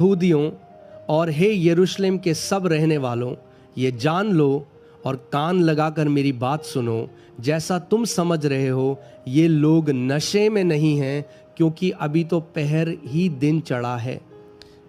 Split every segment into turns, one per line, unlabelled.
यहूदियों और हे यरूशलेम के सब रहने वालों, ये जान लो और कान लगाकर मेरी बात सुनो। जैसा तुम समझ रहे हो ये लोग नशे में नहीं हैं, क्योंकि अभी तो पहर ही दिन चढ़ा है।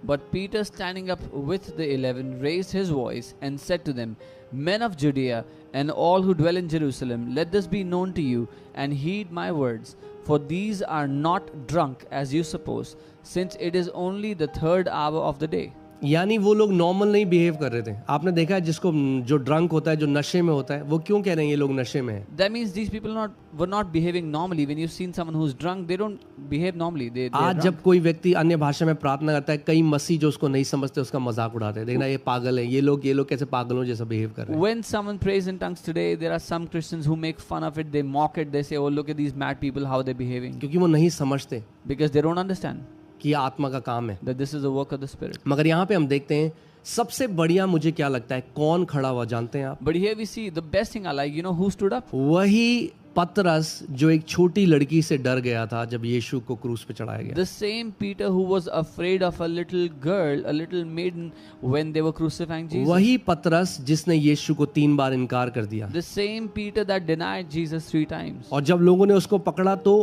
But Peter, standing up with the 11, raised his voice and said to them, Men of Judea and all who dwell in Jerusalem, let this be known to you, and heed my words. For these are not drunk as you suppose, since it is only the 3rd hour of the day.
यानी वो लोग normal नहीं behave कर रहे थे। आपने देखा है जिसको जो ड्रंक होता है, जो नशे में होता है, वो क्यों कह रहे हैं ये लोग नशे में हैं?
That means these people were not behaving normally. When you've seen someone who's drunk, they don't behave normally. They
आज जब कोई व्यक्ति अन्य भाषा में प्रार्थना करता है, कई मसीह जो उसको नहीं समझते उसका मजाक उड़ाते हैं। देखना ये पागल है, ये लोग कैसे पागलों जैसा बिहेव कर रहे हैं।
When someone prays in tongues today, there are some Christians who make fun of it. They mock it. They say, "Oh, look at these mad people, how they're behaving."
क्योंकि वो नहीं समझते
Because they don't understand
कि ये आत्मा का काम है।
that this is the work of the Spirit.
मगर यहाँ पे हम देखते हैं सबसे बढ़िया मुझे क्या लगता है, कौन खड़ा हुआ जानते हैं आप?
But here we see the best thing I like. You know who stood up?
वही पतरस जो एक छोटी लड़की से डर गया था जब यीशु को क्रूस पे चढ़ाया गया।
The same Peter who was afraid of a little girl, a little maiden, when they were crucifying Jesus.
वही पतरस जिसने यीशु को 3 बार इनकार कर दिया।
The same Peter that denied Jesus 3 times.
और जब लोगों ने उसको पकड़ा तो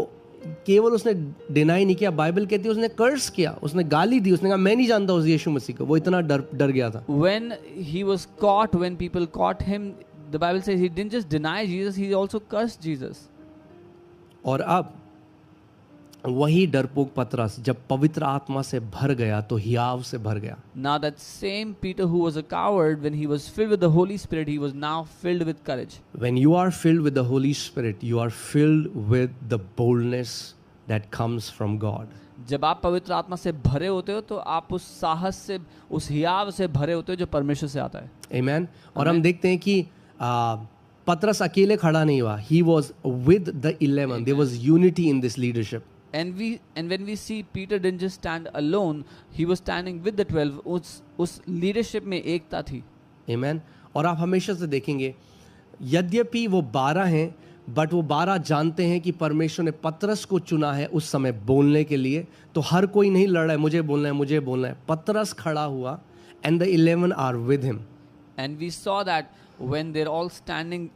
केवल उसने डिनाई नहीं किया, बाइबल कहती है उसने कर्स किया, उसने गाली दी, उसने कहा मैं नहीं जानता उस यीशु मसीह को। वो इतना डर गया था।
When he was caught, when people caught him, the Bible says he didn't just deny Jesus, he also cursed Jesus.
और अब वही डरपोक पतरस जब पवित्र आत्मा से भर गया तो हियाव से भर गया।
Now that same Peter who was a coward, when he was filled with the Holy Spirit, he was now filled with courage.
When you are filled with the Holy Spirit, you are filled with the boldness that comes from God.
जब आप पवित्र आत्मा से भरे होते हो तो आप उस साहस से, उस हियाव से भरे होते हो जो परमेश्वर से आता है।
Amen. और हम देखते हैं कि पतरस अकेले खड़ा नहीं हुआ। He was with the 11. There was unity in this leadership.
And when we see Peter didn't just stand alone, he was standing with the 12. उस leadership में एकता थी।
Amen. और आप हमेशा से देखेंगे यद्यपि वो 12 हैं, बट वो 12 जानते हैं कि परमेश्वर ने पतरस को चुना है उस समय बोलने के लिए। तो हर कोई नहीं लड़ रहा है मुझे बोलना है, मुझे बोलना है। पतरस खड़ा हुआ and the 11 are with him.
And we saw that when they're all standing,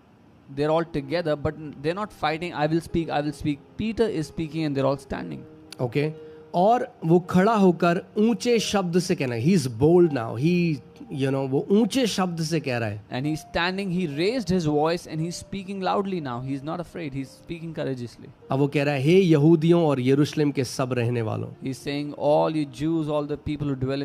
they're all together, but they're not fighting. I will speak, I will speak. Peter is speaking and they're all standing.
Okay. और वो खड़ा होकर ऊंचे शब्द से कहना है, he is bold now. He, वो ऊंचे शब्द से कह रहा है।
And he's standing, he raised his voice and he's speaking loudly now. He's not afraid, he's speaking courageously.
अब वो कह रहा है, हे यहूदियों और यरूशलेम के सब रहने वालों।
He's saying, all you Jews, all the people who dwell